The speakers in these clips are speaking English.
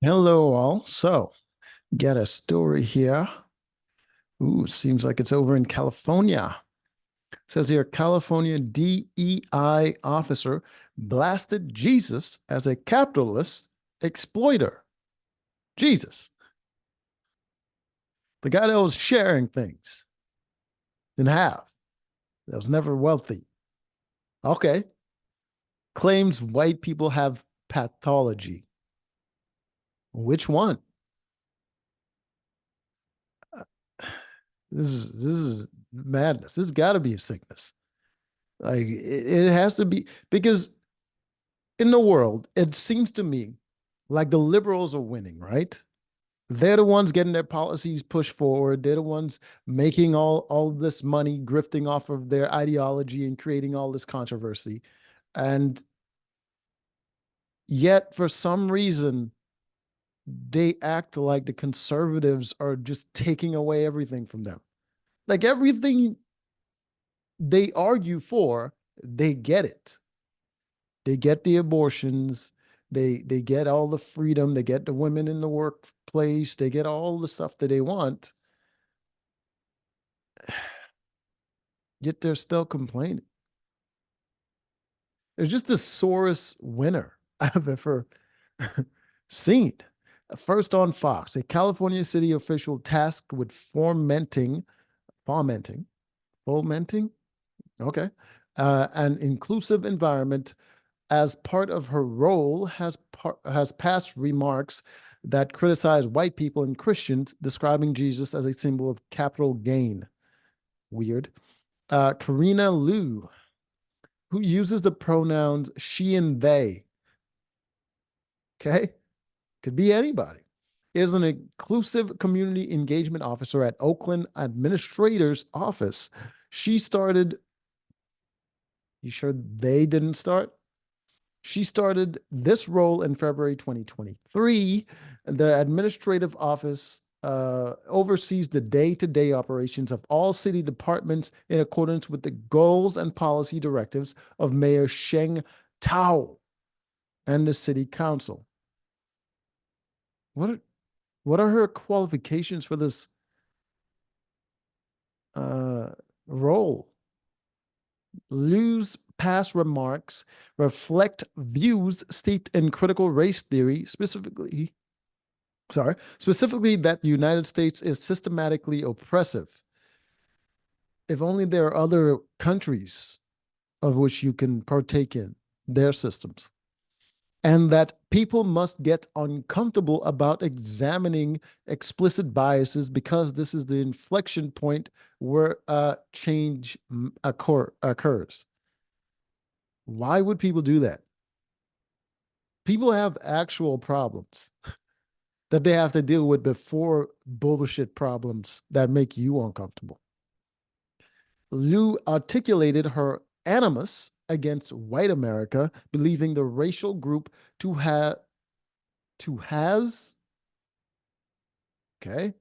Hello, all. So, got a story here. Ooh, seems like it's over in California. Says here, California DEI officer blasted Jesus as a capitalist exploiter. Jesus, the guy that was sharing things in half, that was never wealthy. Okay. Claims white people have pathology. Which one? Uh, This is madness. This has got to be a sickness. Like it has to be because in the world, it seems to me like the liberals are winning, right? They're the ones getting their policies pushed forward. They're the ones making all this money, grifting off of their ideology and creating all this controversy. And yet, for some reason, they act like the conservatives are just taking away everything from them. Like everything they argue for, they get it. They get the abortions, they get all the freedom, they get the women in the workplace, they get all the stuff that they want, yet they're still complaining. It's just the sorest winner I've ever seen. First on Fox, a California city official tasked with fomenting, okay, an inclusive environment as part of her role has passed remarks that criticize white people and Christians, describing Jesus as a symbol of capital gain. Weird. Karina Liu, who uses the pronouns she and they, okay, could be anybody, is an inclusive community engagement officer at Oakland Administrator's Office. She started, you sure they didn't start? She started this role in February 2023. The administrative office oversees the day to day operations of all city departments in accordance with the goals and policy directives of Mayor Sheng Tao and the city council. What are, what are her qualifications for this uh, role? Liu's past remarks reflect views steeped in critical race theory, specifically that the United States is systematically oppressive. If only there are other countries of which you can partake in their systems, and that people must get uncomfortable about examining explicit biases because this is the inflection point where change occurs. Why would people do that? People have actual problems that they have to deal with before bullshit problems that make you uncomfortable. Liu articulated her animus against white America, believing the racial group to have to has okay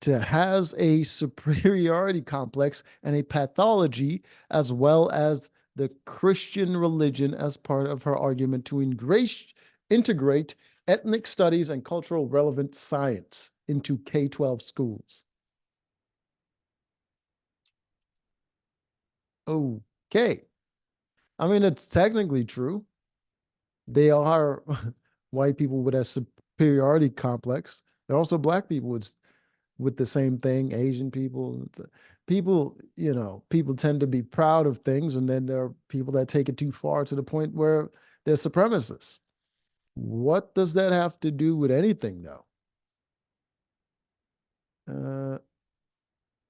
to has a superiority complex and a pathology, as well as the Christian religion, as part of her argument to integrate ethnic studies and cultural relevant science into K-12 schools. Okay. I mean, it's technically true. They are white people with a superiority complex. They're also black people with the same thing, Asian people. People, people tend to be proud of things, and then there are people that take it too far to the point where they're supremacists. What does that have to do with anything, though? Uh,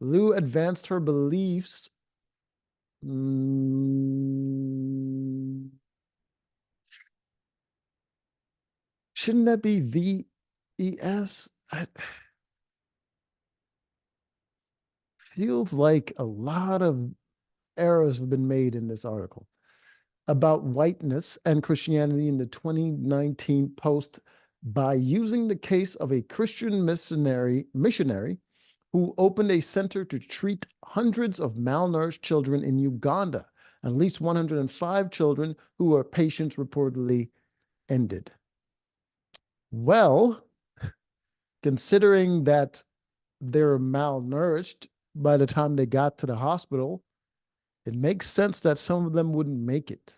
Liu advanced her beliefs. Mm, shouldn't that be VES? Feels like a lot of errors have been made in this article about whiteness and Christianity in the 2019 post by using the case of a Christian missionary who opened a center to treat hundreds of malnourished children in Uganda. At least 105 children who were patients reportedly ended. Well, considering that they're malnourished by the time they got to the hospital, it makes sense that some of them wouldn't make it.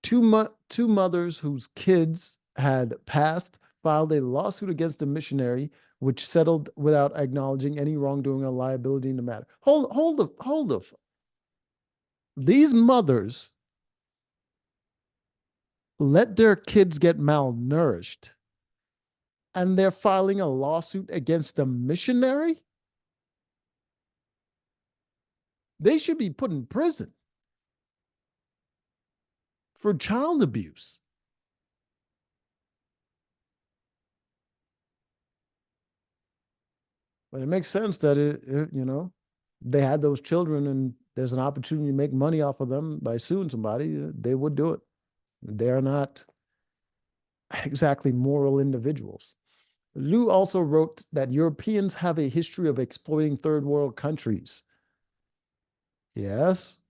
Two mothers whose kids had passed filed a lawsuit against the missionary, which settled without acknowledging any wrongdoing or liability in the matter. Hold up. These mothers let their kids get malnourished and they're filing a lawsuit against the missionary? They should be put in prison for child abuse. But it makes sense that they had those children and there's an opportunity to make money off of them by suing somebody, they would do it. They're not exactly moral individuals. Liu also wrote that Europeans have a history of exploiting third world countries. Yes,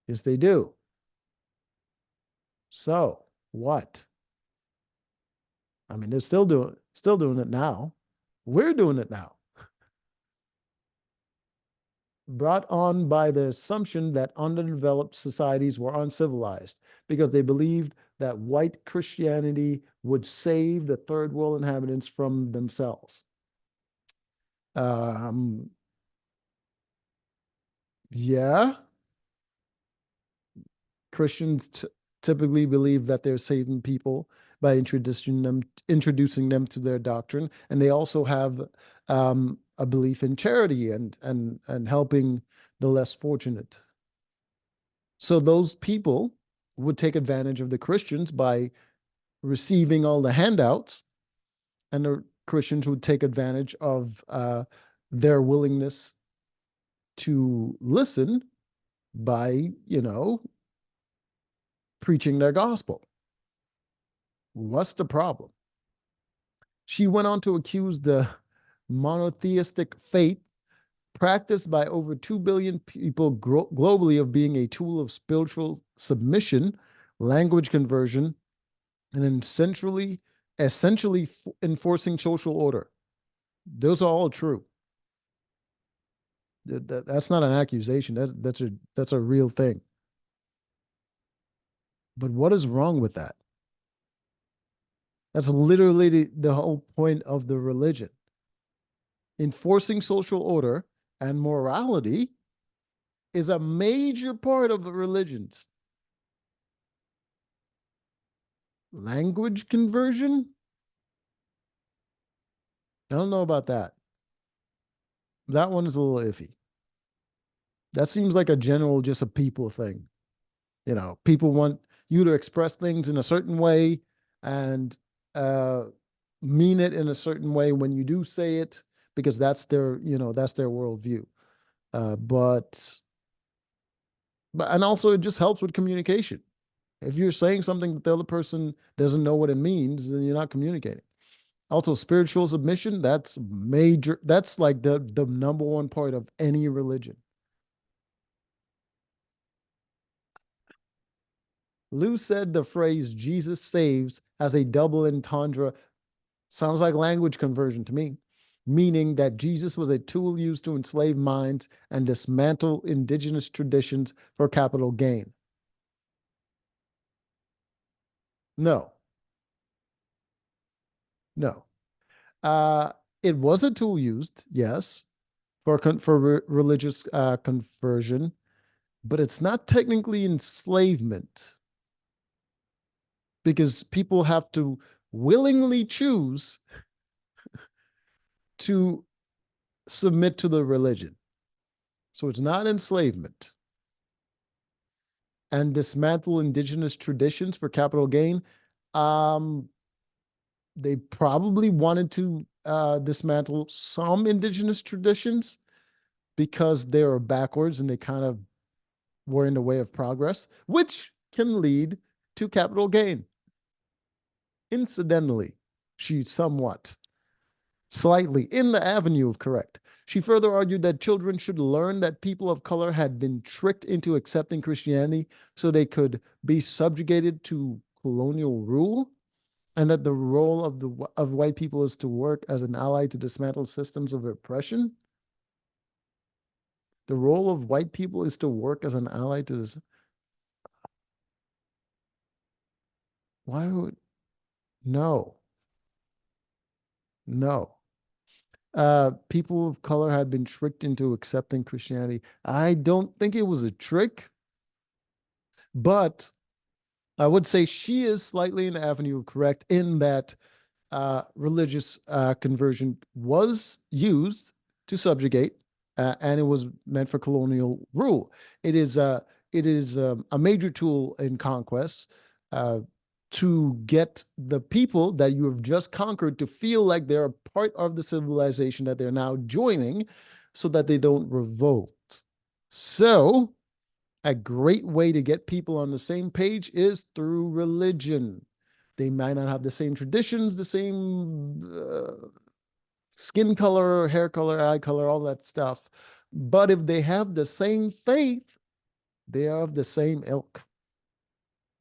yes, they do. So what? I mean, they're still doing it now. We're doing it now. Brought on by the assumption that underdeveloped societies were uncivilized because they believed that white Christianity would save the third world inhabitants from themselves. Um, yeah, Christians typically believe that they're saving people by introducing them to their doctrine, and they also have a belief in charity and helping the less fortunate. So those people would take advantage of the Christians by receiving all the handouts, and the Christians would take advantage of their willingness to listen by, preaching their gospel. What's the problem? She went on to accuse the monotheistic faith practiced by over 2 billion people globally of being a tool of spiritual submission, language conversion, and essentially enforcing social order. Those are all true. That's not an accusation. That's a real thing. But what is wrong with that? That's literally the whole point of the religion. Enforcing social order and morality is a major part of the religions. Language conversion? I don't know about that. That one is a little iffy. That seems like a general, just a people thing. People want you to express things in a certain way and uh, mean it in a certain way when you do say it, because that's their worldview. But and also it just helps with communication. If you're saying something that the other person doesn't know what it means, then you're not communicating. Also, spiritual submission, that's major. That's like the number one part of any religion. Lou said the phrase Jesus saves has a double entendre. Sounds like language conversion to me, meaning that Jesus was a tool used to enslave minds and dismantle indigenous traditions for capital gain. No, no. Uh, it was a tool used, yes, for religious conversion, but it's not technically enslavement because people have to willingly choose to submit to the religion. So it's not enslavement. And dismantle indigenous traditions for capital gain. Um, they probably wanted to dismantle some indigenous traditions because they were backwards and they kind of were in the way of progress, which can lead to capital gain. Incidentally, she somewhat. slightly in the avenue of correct. She further argued that children should learn that people of color had been tricked into accepting Christianity so they could be subjugated to colonial rule, and that the role of white people is to work as an ally to dismantle systems of oppression. The role of white people is to work as an ally to this. Why would no, no. People of color had been tricked into accepting Christianity. I don't think it was a trick, but I would say she is slightly in the avenue of correct in that religious conversion was used to subjugate, and it was meant for colonial rule. It is a major tool in conquest uh, to get the people that you have just conquered to feel like they're a part of the civilization that they're now joining, so that they don't revolt. So, a great way to get people on the same page is through religion. They might not have the same traditions, the same skin color, hair color, eye color, all that stuff. But if they have the same faith, they are of the same ilk.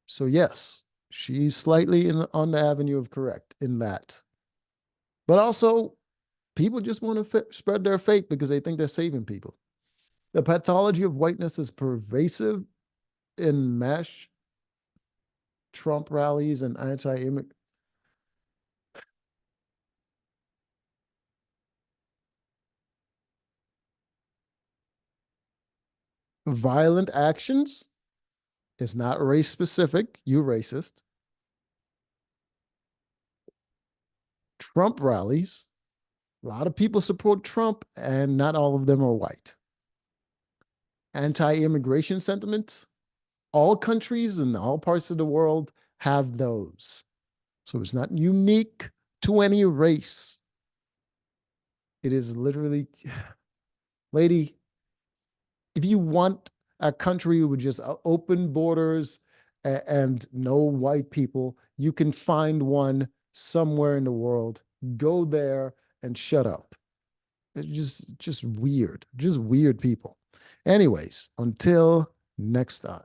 So, yes, she's slightly on the avenue of correct in that. But also, people just want to spread their faith because they think they're saving people. The pathology of whiteness is pervasive in mass Trump rallies and anti-immigrant violent actions. Is not race specific. You racist. Trump rallies. A lot of people support Trump, and not all of them are white. Anti-immigration sentiments. All countries and all parts of the world have those. So it's not unique to any race. It is literally, lady, if you want a country with just open borders and no white people, you can find one somewhere in the world. Go there and shut up. It's just weird, just weird people. Anyways, until next time.